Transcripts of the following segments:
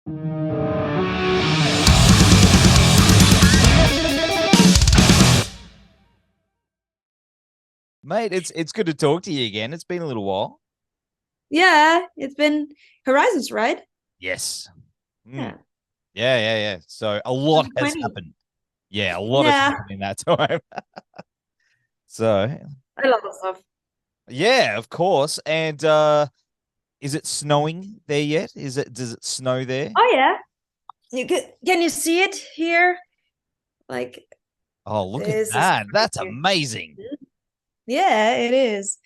Mate, it's good to talk to you again. It's been a little while. Yeah, it's been Horizons, right? Yes. Yeah. Yeah. So a lot has 2020. happened. Yeah, a lot has Yeah, happened in that time. So, a lot of stuff. yeah, of course. And is it snowing there yet? Does it snow there? Oh yeah. Can you see it here? Like Oh, look at this is that. That's crazy. amazing. Yeah, it is.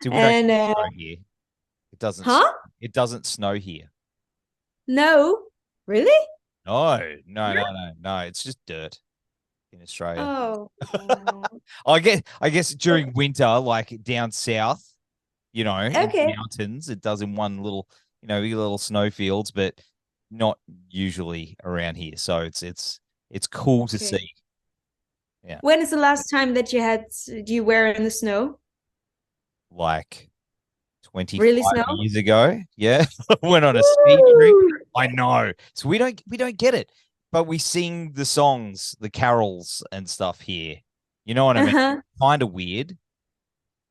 See, we don't And get snow here. It doesn't huh? it doesn't snow here. No, really? No. It's just dirt in Australia. Oh, I guess during winter, like down south, in the okay. mountains, it does in one little, we get little snowfields, but not usually around here. So it's cool to Okay. see. Yeah. When is the last time that you were in the snow? Like 25 Really snow? years ago. Yeah. Went on a ski trip. Woo! I know. So we don't get it. But we sing the songs, the carols and stuff here. You know what I mean? Uh-huh. Kind of weird.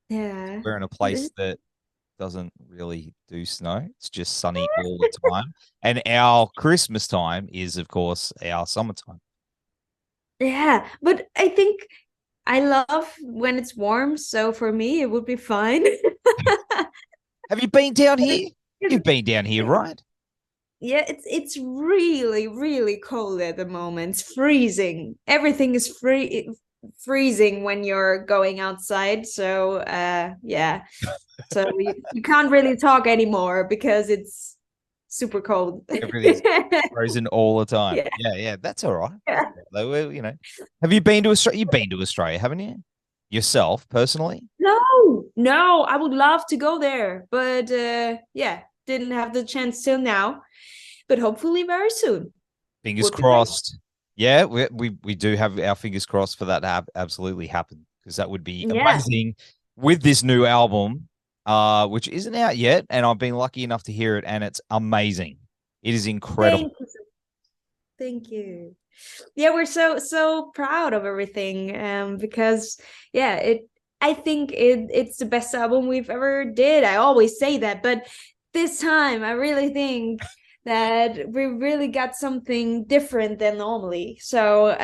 Yeah. We're in a place that doesn't really do snow. It's just sunny all the time. And our Christmas time is, of course, our summertime. Yeah, but I think I love when it's warm, so for me it would be fine. Have you been down here? You've been down here, right? Yeah, it's really, really cold at the moment. It's freezing. Everything is freezing when you're going outside. So yeah. So you can't really talk anymore because it's super cold. Everything's frozen all the time. Yeah. Yeah. That's all right. Yeah. Though, have you been to Australia? You've been to Australia, haven't you? Yourself, personally? No, I would love to go there, but yeah, didn't have the chance till now. But hopefully very soon. Fingers Would be great. crossed. Yeah, we do have our fingers crossed for that to absolutely happen, because that would be Yeah. amazing with this new album, which isn't out yet, and I've been lucky enough to hear it, and it's amazing. It is incredible. Thank you. Thank you. Yeah, we're so proud of everything. Because yeah, I think it's the best album we've ever did. I always say that, but this time I really think that we really got something different than normally. So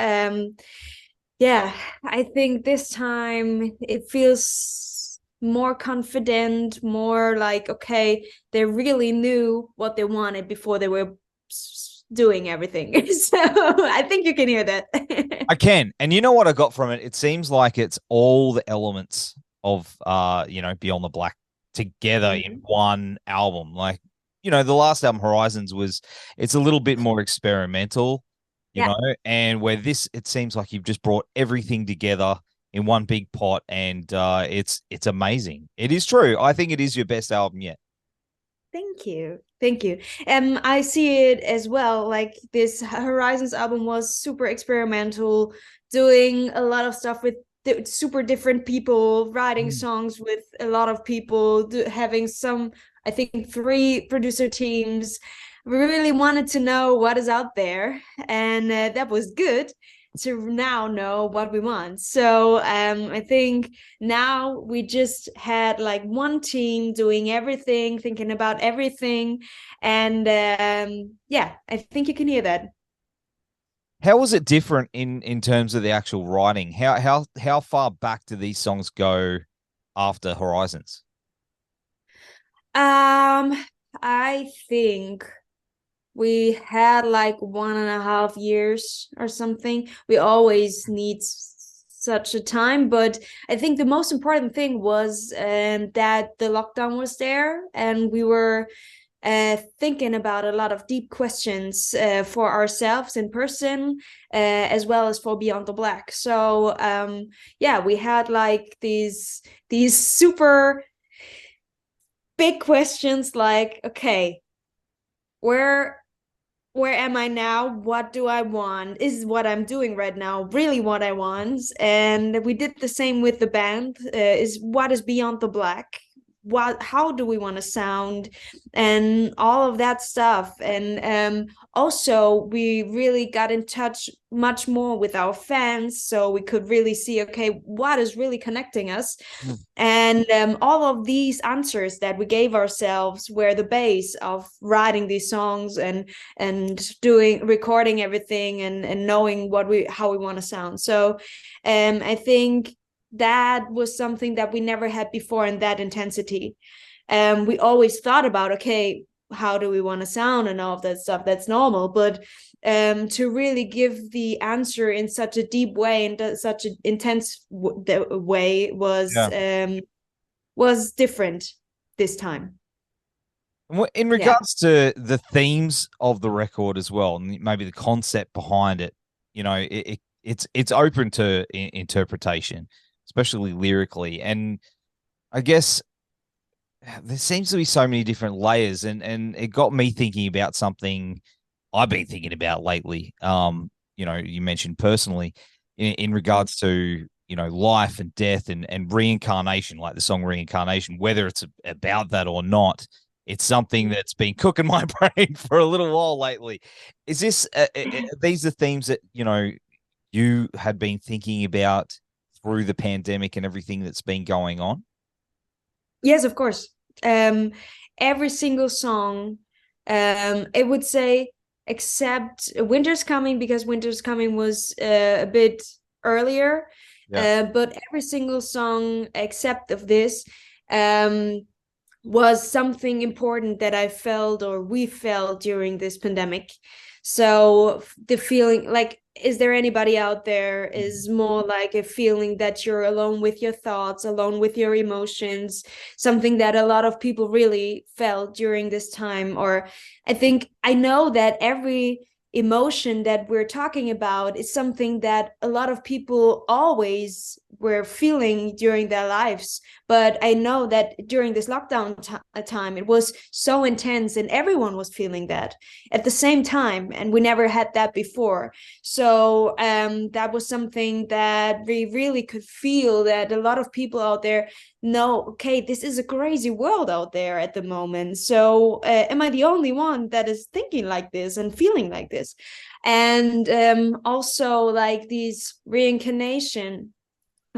yeah, I think this time it feels more confident, more like, okay, they really knew what they wanted before they were doing everything. So I think you can hear that. I can. And you know what I got from it? It seems like it's all the elements of Beyond the Black together in one album. Like, the last album, Horizons, it's a little bit more experimental, Yeah. and where it seems like you've just brought everything together in one big pot, and it's amazing. It is true. I think it is your best album yet. Thank you. Thank you. I see it as well. Like, this Horizons album was super experimental, doing a lot of stuff with super different people, writing songs with a lot of people, having some, I think, 3 producer teams. We really wanted to know what is out there, and that was good to now know what we want. So I think now we just had like one team doing everything, thinking about everything, and yeah, I think you can hear that. How was it different in terms of the actual writing? How far back do these songs go after Horizons? I think we had like 1.5 years or something. We always need such a time, but I think the most important thing was that the lockdown was there, and we were thinking about a lot of deep questions for ourselves in person, as well as for Beyond the Black. So yeah, we had like these super big questions, like, okay, where am I now? What do I want? Is what I'm doing right now really what I want? And we did the same with the band. What is Beyond the Black? how do we want to sound, and all of that stuff. And also we really got in touch much more with our fans, so we could really see, okay, what is really connecting us. And all of these answers that we gave ourselves were the base of writing these songs and recording everything, and knowing how we want to sound. So I think that was something that we never had before in that intensity. We always thought about, okay, how do we want to sound and all of that stuff, that's normal, but to really give the answer in such a deep way and such an intense way was different this time. In regards to the themes of the record as well, and maybe the concept behind it, you know, it's open to interpretation, especially lyrically. And I guess there seems to be so many different layers, and it got me thinking about something I've been thinking about lately. You know, you mentioned personally in regards to, you know, life and death and reincarnation, like the song Reincarnation, whether it's about that or not. It's something that's been cooking my brain for a little while lately. Is this these are themes that, you know, you had been thinking about through the pandemic and everything that's been going on? Yes, of course. Every single song, I would say, except Winter's Coming, because Winter's Coming was a bit earlier. But every single song except of this was something important that I felt, or we felt, during this pandemic. So the feeling, like, is there anybody out there, is more like a feeling that you're alone with your thoughts, alone with your emotions, something that a lot of people really felt during this time. Or I know that every emotion that we're talking about is something that a lot of people always were feeling during their lives, but I know that during this lockdown time it was so intense, and everyone was feeling that at the same time, and we never had that before. So that was something that we really could feel, that a lot of people out there know, okay, this is a crazy world out there at the moment, so am I the only one that is thinking like this and feeling like this? And also, like, these reincarnation,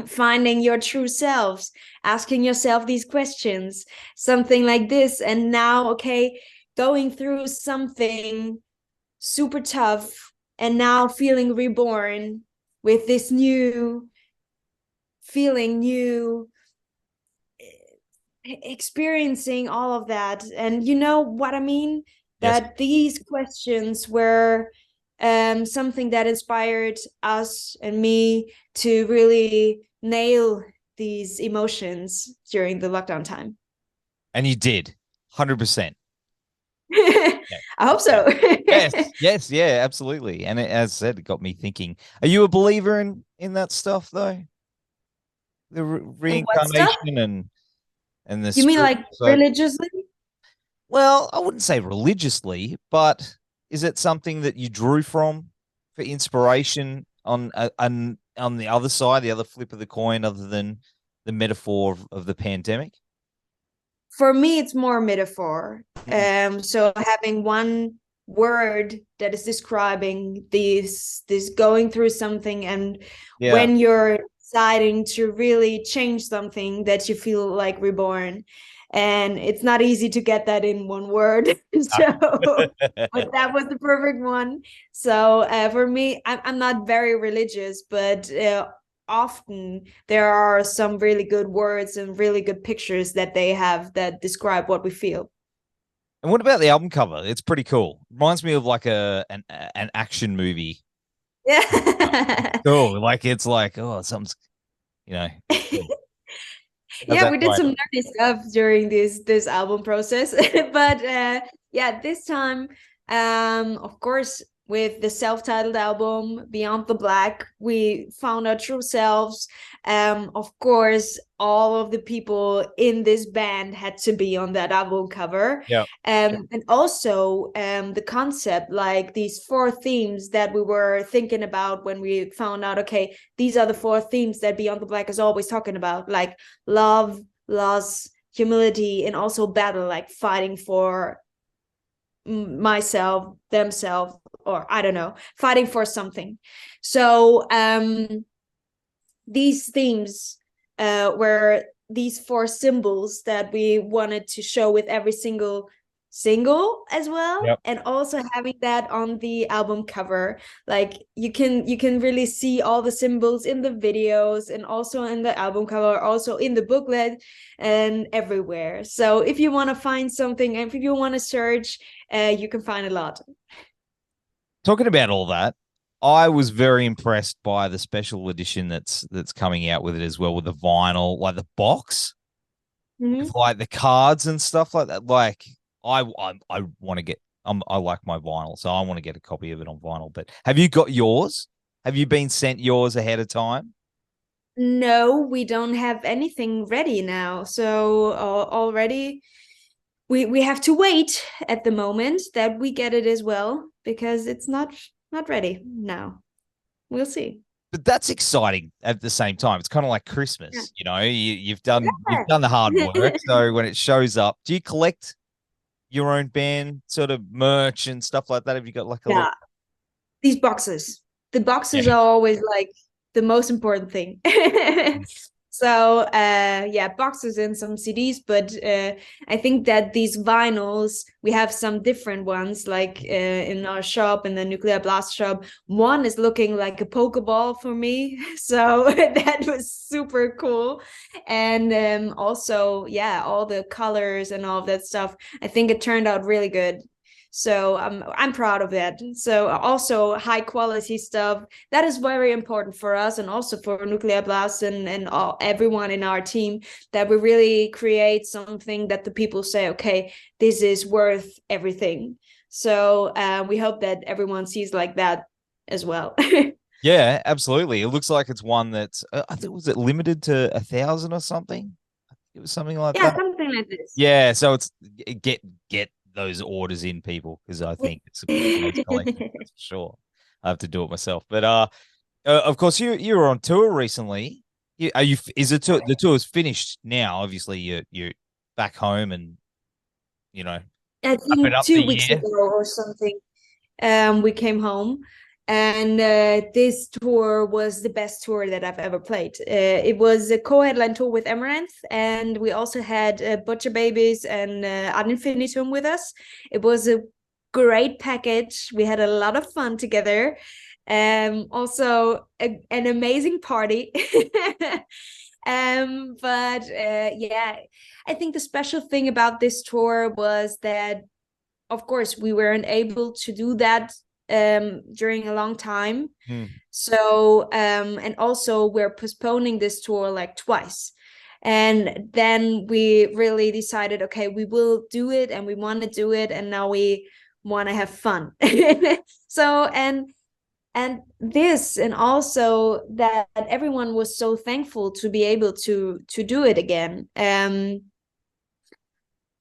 finding your true selves, asking yourself these questions, something like this. And now, okay, going through something super tough, and now feeling reborn with this new feeling, new experiencing all of that. And you know what I mean? Yes. That these questions were something that inspired us and me to really nail these emotions during the lockdown time. And you did, 100%. I hope so. Yes, yeah, absolutely. And as I said, it got me thinking. Are you a believer in that stuff, though? The reincarnation and the you mean like religiously? Well, I wouldn't say religiously, but is it something that you drew from for inspiration on the other side, the other flip of the coin, other than the metaphor of the pandemic? For me, it's more metaphor. So having one word that is describing this going through something, and when you're deciding to really change something, that you feel like reborn. And it's not easy to get that in one word. So but that was the perfect one. So for me, I'm not very religious, but often there are some really good words and really good pictures that they have that describe what we feel. And what about the album cover? It's pretty cool. Reminds me of like an action movie. Yeah. Cool. Like, it's like, oh, something's, you know. Yeah, we did some nerdy stuff during this album process. But yeah, this time, of course, with the self-titled album Beyond the Black, we found our true selves. Of course, all of the people in this band had to be on that album cover. And also the concept, like these 4 themes that we were thinking about when we found out, okay, these are the 4 themes that Beyond the Black is always talking about, like love, loss, humility, and also battle, like fighting for myself, themselves, or I don't know, fighting for something. So these themes were these 4 symbols that we wanted to show with every single as well. Yep. And also having that on the album cover, like you can really see all the symbols in the videos and also in the album cover, also in the booklet and everywhere. So if you want to find something, and if you want to search, you can find a lot. Talking about all that, I was very impressed by the special edition that's coming out with it as well, with the vinyl, like the box, with like the cards and stuff like that. Like I want to get, I like my vinyl, so I want to get a copy of it on vinyl. But have you got yours? Have you been sent yours ahead of time? No, we don't have anything ready now. So already we have to wait at the moment that we get it as well, because it's not ready now. We'll see. But that's exciting at the same time. It's kind of like Christmas, you know. You've done the hard work. So when it shows up, do you collect your own band sort of merch and stuff like that? Have you got like a little... These boxes? The boxes are always like the most important thing. So boxes and some CDs, but I think that these vinyls, we have some different ones, like in our shop, in the Nuclear Blast shop. One is looking like a Pokeball for me, so that was super cool. And also, all the colors and all of that stuff, I think it turned out really good. So I'm proud of that. So also high quality stuff, that is very important for us, and also for Nuclear Blast and everyone in our team, that we really create something that the people say, okay, this is worth everything. So we hope that everyone sees like that as well. Yeah, absolutely. It looks like it's one that's I think, was it limited to 1,000 or something? It was something like that. Yeah, something like this. Yeah, so it's get those orders in, people, because I think it's a good collection, that's for sure. I have to do it myself. But of course, you were on tour recently. The tour's finished now? Obviously, you're back home, and you know, I think 2 weeks ago or something, we came home. And this tour was the best tour that I've ever played. It was a co-headline tour with Amaranthe, and we also had Butcher Babies and Ad Infinitum with us. It was a great package. We had a lot of fun together. Also an amazing party. But I think the special thing about this tour was that, of course, we weren't able to do that during a long time. So and also we're postponing this tour like twice, and then we really decided, okay, we will do it, and we want to do it, and now we want to have fun. So and this, and also that everyone was so thankful to be able to do it again.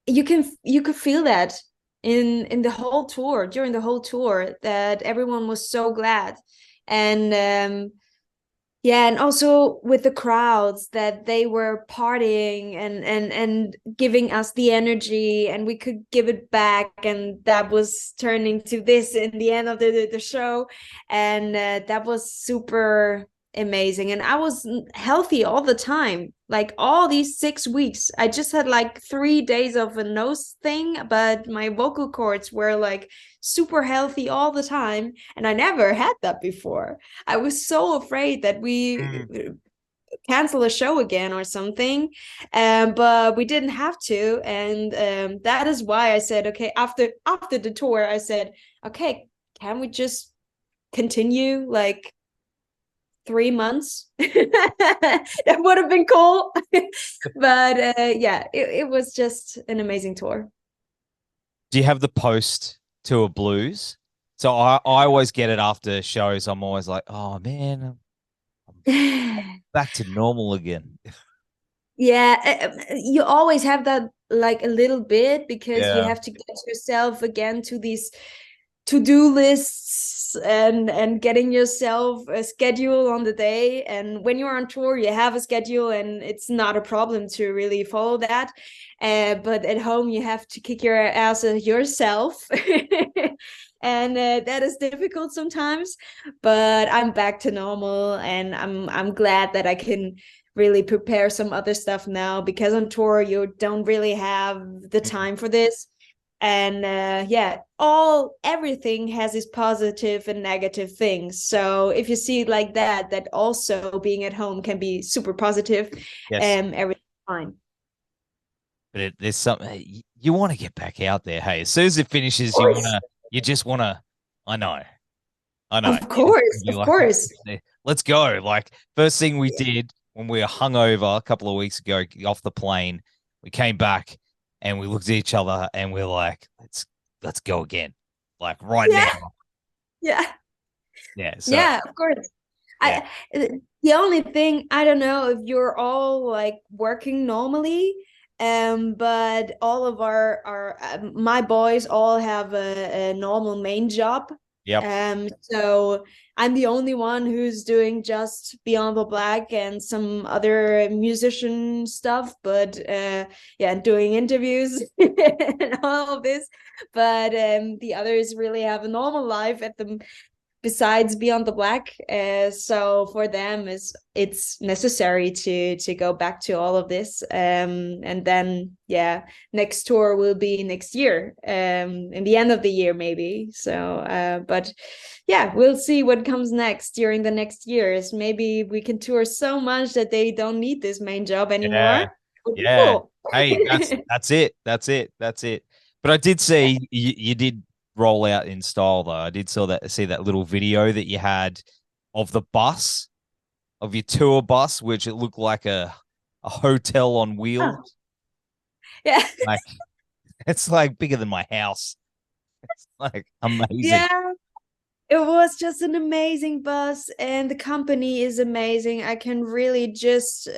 You could feel that in the whole tour, during the whole tour, that everyone was so glad. And and also with the crowds, that they were partying and giving us the energy, and we could give it back, and that was turning to this in the end of the show. And that was super amazing. And I was healthy all the time, like all these 6 weeks. I just had like 3 days of a nose thing, but my vocal cords were like super healthy all the time, and I never had that before. I was so afraid that we cancel a show again or something, but we didn't have to. And that is why I said, okay, after the tour, I said, okay, can we just continue like 3 months? That would have been cool. But it was just an amazing tour. Do you have the post tour blues? So I always get it after shows. I'm always like, oh man, I'm back to normal again. Yeah, you always have that, like a little bit, because you have to get yourself again to these to-do lists and getting yourself a schedule on the day. And when you're on tour, you have a schedule, and it's not a problem to really follow that. but at home you have to kick your ass yourself. And that is difficult sometimes, but I'm back to normal, and I'm glad that I can really prepare some other stuff now, because on tour you don't really have the time for this. And everything has its positive and negative things. So if you see it like that, that also being at home can be super positive. Everything's fine. But there's something you want to get back out there. Hey, as soon as it finishes, you just want to. I know. Of course. Let's go. Like, first thing we did when we were hungover a couple of weeks ago off the plane, we came back and we looked at each other and we're like, let's go again. Like now. Yeah. Yeah. So, yeah, of course. Yeah. The only thing, I don't know if you're all like working normally, but all of our my boys all have a normal main job. Yep. So I'm the only one who's doing just Beyond the Black and some other musician stuff, but doing interviews and all of this. But the others really have a normal life besides Beyond the Black. So for them it's necessary to go back to all of this. And then next tour will be next year, in the end of the year maybe. So but we'll see what comes next during the next years. Maybe we can tour so much that they don't need this main job anymore. Cool. Hey, that's it. But I did see you did roll out in style, though. I did see that little video that you had of the bus, of your tour bus, which it looked like a hotel on wheels. Oh. Yeah. Like, it's like bigger than my house. It's like amazing. Yeah. It was just an amazing bus, and the company is amazing. I can really just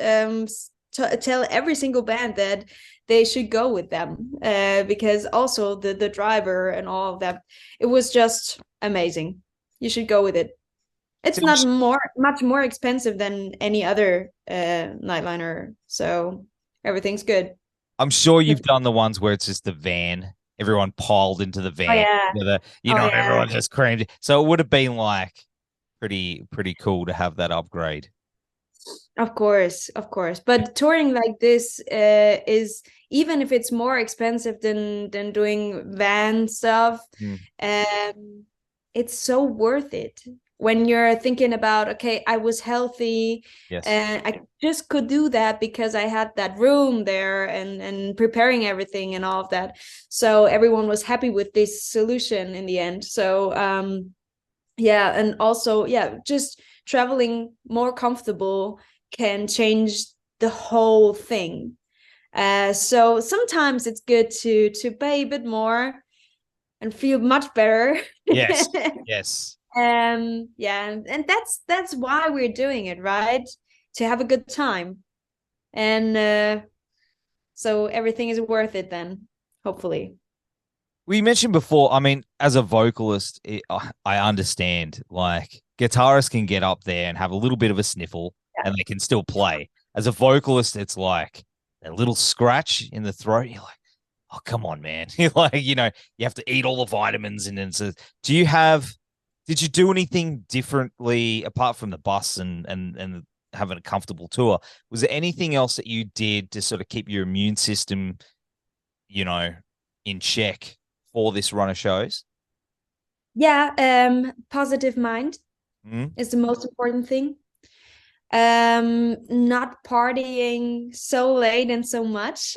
tell every single band that they should go with them, because also the driver and all of that, it was just amazing. You should go with it. It's not much more expensive than any other nightliner, so everything's good. I'm sure you've done the ones where it's just the van, everyone piled into the van, everyone just crammed. So it would have been like pretty cool to have that upgrade. Of course. But touring like this is, even if it's more expensive than doing van stuff, it's so worth it. When you're thinking about, okay, I was healthy, and I just could do that because I had that room there and preparing everything and all of that. So everyone was happy with this solution in the end. So and also just traveling more comfortable can change the whole thing. So sometimes it's good to pay a bit more and feel much better. Yes. And that's why we're doing it, right? To have a good time. And so everything is worth it then, hopefully. We mentioned before, I mean, as a vocalist, I understand, like, guitarists can get up there and have a little bit of a sniffle and they can still play. As a vocalist, it's like a little scratch in the throat. You're like, oh, come on, man. You're like, you have to eat all the vitamins. And then so did you do anything differently apart from the bus and having a comfortable tour? Was there anything else that you did to sort of keep your immune system, in check for this run of shows? Positive mind is the most important thing. Not partying so late and so much.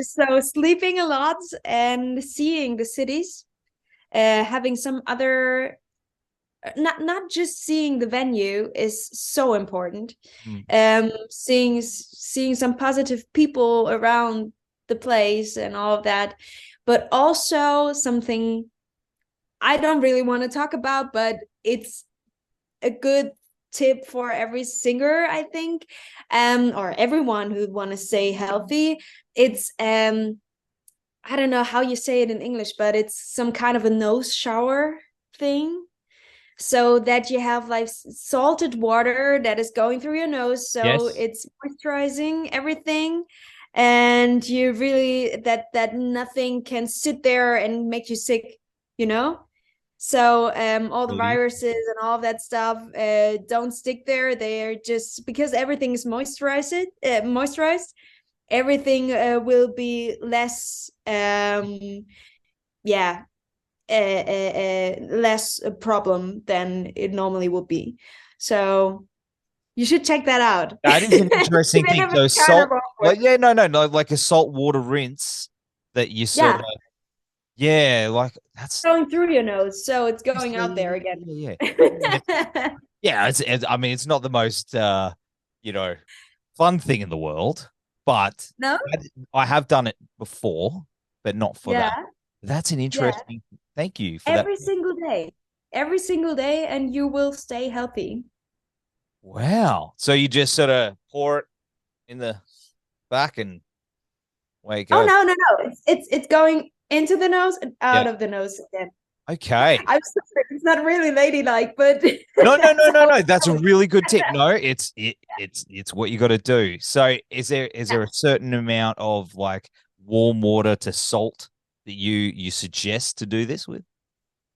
So sleeping a lot and seeing the cities, having some other, not just seeing the venue is so important. Seeing some positive people around the place and all of that, but also something I don't really want to talk about, but it's a good tip for every singer, I think, or everyone who want to stay healthy. It's I don't know how you say it in English, but it's some kind of a nose shower thing, so that you have like salted water that is going through your nose, so it's moisturizing everything. and you really that nothing can sit there and make you sick, you know. So all the viruses and all of that stuff don't stick there. They're just because everything is moisturized, everything will be less less a problem than it normally would be. So you should check that out. That is an interesting thing. So salt, like, no, like a salt water rinse that you sort of, like that's going through your nose, so it's going out there again. Yeah. I mean, it's not the most, fun thing in the world, but no, I have done it before, but not for that. That's an interesting. Thank you for every single day, and you will stay healthy. Wow. So you just sort of pour it in the back and away it goes. Oh no. It's going into the nose and out of the nose again. Okay. I'm sorry, it's not really ladylike, but no. That's a really good tip. No, it's what you got to do. So is there a certain amount of like warm water to salt that you suggest to do this with?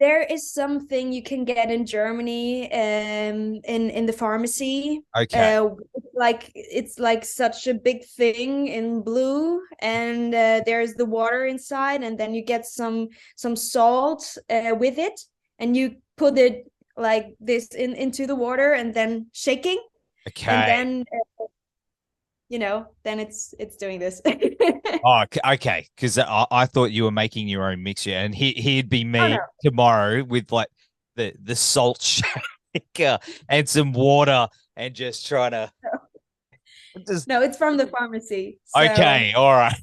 There is something you can get in Germany, in the pharmacy. Okay. It's like such a big thing in blue, and there's the water inside, and then you get some salt with it, and you put it like this into the water, and then shaking. Okay. And then then it's doing this. Oh, okay. Because I thought you were making your own mixture, and he'd be me tomorrow with like the salt shaker and some water, and just trying to. No, it's from the pharmacy. So. Okay, all right.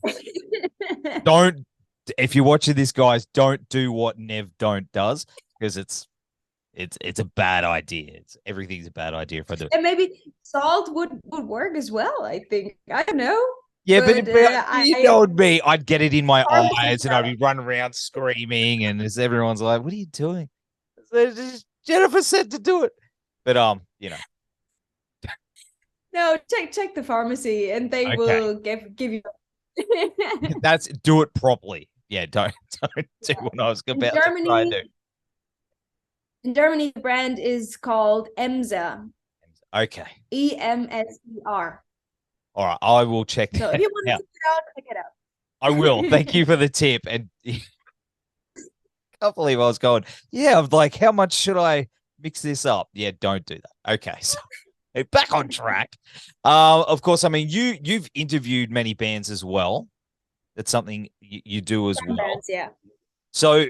If you're watching this, guys, don't do what Nev does, because it's a bad idea. Everything's a bad idea if I do it. And maybe salt would work as well, I think. I don't know. Yeah, but you know me, I'd get it in my eyes and I'd be running around screaming, and everyone's like, "What are you doing?" Jennifer said to do it. But No, check the pharmacy and they will give you That's do it properly. Yeah, don't do what I was about to try and do. In Germany, the brand is called Emser. Okay. EMSER. All right, I will check that. So if you want to check it out. I will. Thank you for the tip. And I can't believe I was going, I'm like, how much should I mix this up? Yeah, don't do that. Okay, so back on track. Of course, I mean, you've interviewed many bands as well. That's something you do as well. Bands, yeah. So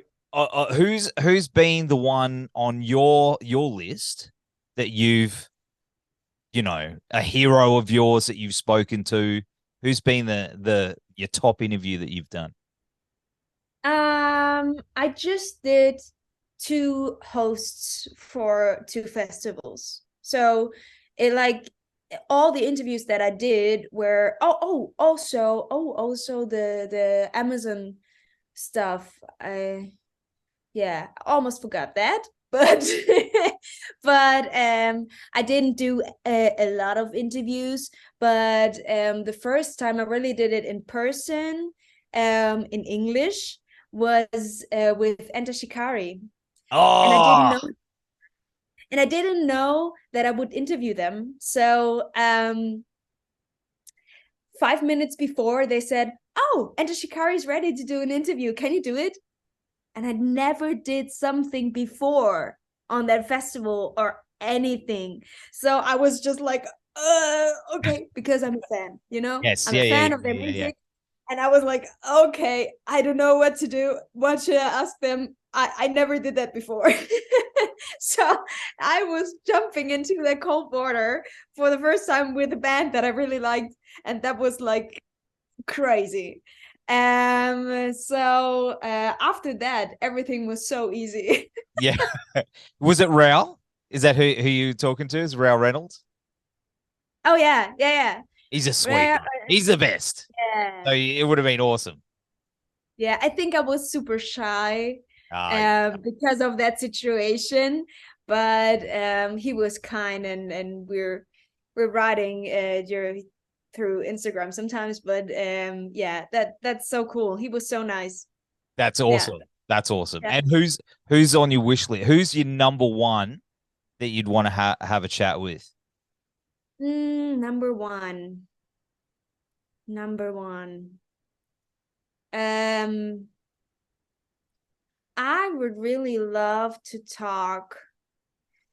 who's been the one on your list that you've, a hero of yours that you've spoken to? Who's been your top interview that you've done? I just did 2 hosts for 2 festivals. So all the interviews that I did were also the Amazon stuff. I almost forgot that. But I didn't do a lot of interviews. But the first time I really did it in person, in English, was with Enter Shikari. Oh. And I didn't know that I would interview them. So 5 minutes before, they said, "Oh, Enter Shikari is ready to do an interview. Can you do it?" And I never did something before on that festival or anything. So I was just like, okay, because I'm a fan, Yes, I'm a fan of their music. Yeah. And I was like, okay, I don't know what to do. What should I ask them? I never did that before. So I was jumping into the cold water for the first time with a band that I really liked. And that was like crazy. So after that, everything was so easy. Yeah. Was it Raoul? Is that who you talking to? Is Raoul Reynolds? Oh yeah. He's a sweet guy. He's the best. Yeah. So it would have been awesome. Yeah, I think I was super shy because of that situation, but he was kind, and we're riding through Instagram sometimes, but yeah, that's so cool. He was so nice. That's awesome. That's awesome. Yeah. And who's on your wish list? Who's your number one that you'd want to have a chat with? Number one. Number one. I would really love to talk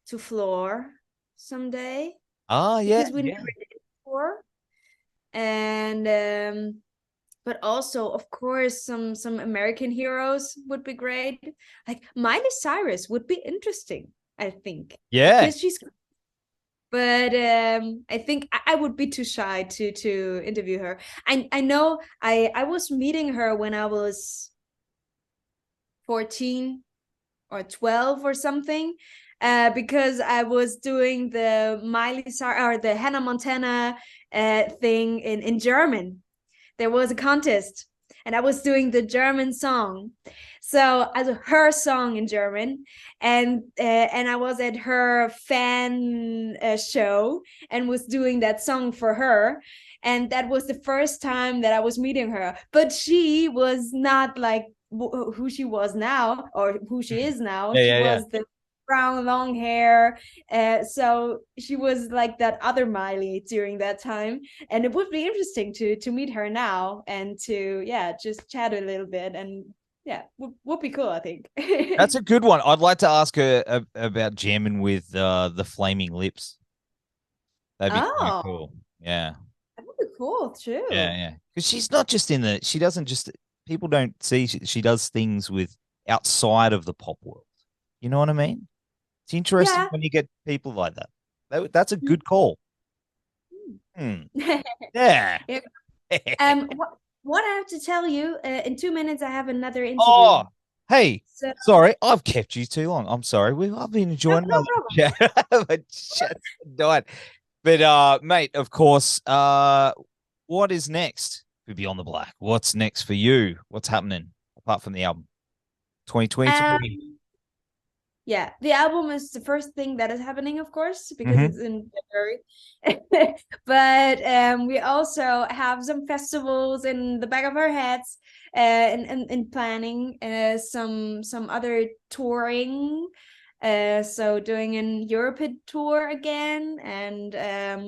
to Floor someday. Oh, yeah. Because we never did before. And but also, of course, some American heroes would be great. Like Miley Cyrus would be interesting, I think. Yeah. Because she's, but I think I would be too shy to interview her. I know I was meeting her when I was 14 or 12 or something, because I was doing the Miley Cyrus or the Hannah Montana thing in German. There was a contest and I was doing the German song. So as her song in German, and I was at her fan show and was doing that song for her. And that was the first time that I was meeting her. But she was not like who she was now or who she is now. She was the brown long hair, so she was like that other Miley during that time, and it would be interesting to meet her now and to just chat a little bit, and would be cool, I think. That's a good one. I'd like to ask her about jamming with the Flaming Lips. That'd be quite cool. Yeah, that would be cool too. Yeah, because she's not just she doesn't just, people don't see she does things with outside of the pop world. You know what I mean? It's interesting when you get people like that. That's a good call. Yeah. What I have to tell you, in 2 minutes I have another interview. Oh, hey, sorry, I've kept you too long. I'm sorry. I've been enjoying no chat. But mate, of course, what is next for Beyond the Black? What's next for you? What's happening apart from the album? 2023. Yeah, the album is the first thing that is happening, of course, because it's in February. But we also have some festivals in the back of our heads, and planning some other touring. So doing an European tour again, and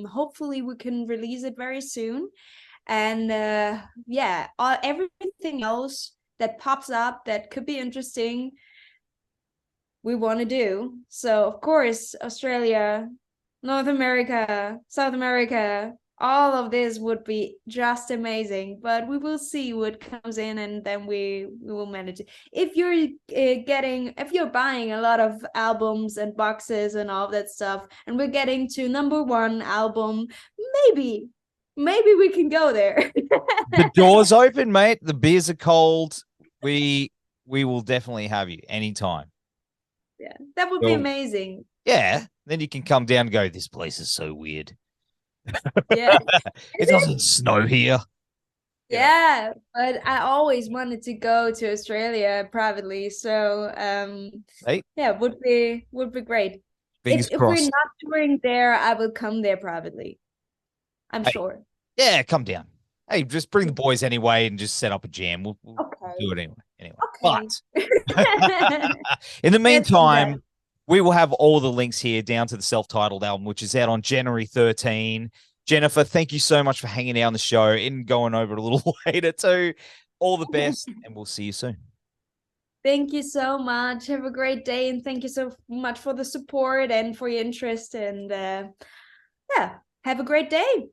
hopefully we can release it very soon. And everything else that pops up that could be interesting, we want to do. So of course, Australia, North America, South America, all of this would be just amazing. But we will see what comes in, and then we will manage it. If you're buying a lot of albums and boxes and all that stuff, and we're getting to number one album, maybe we can go there. The door's open, mate. The beers are cold. We will definitely have you anytime. Yeah, that would be amazing. Yeah, then you can come down and go, this place is so weird. Yeah. It doesn't snow here. Yeah, but I always wanted to go to Australia privately, so would be great. If we're not touring there, I will come there privately. I'm sure. Yeah, come down. Hey, just bring the boys anyway and just set up a jam. We'll do it anyway. Okay. But in the meantime, we will have all the links here down to the self-titled album, which is out on January 13. Jennifer, thank you so much for hanging out on the show and going over it a little later too. All the best, and we'll see you soon. Thank you so much. Have a great day, and thank you so much for the support and for your interest. And have a great day.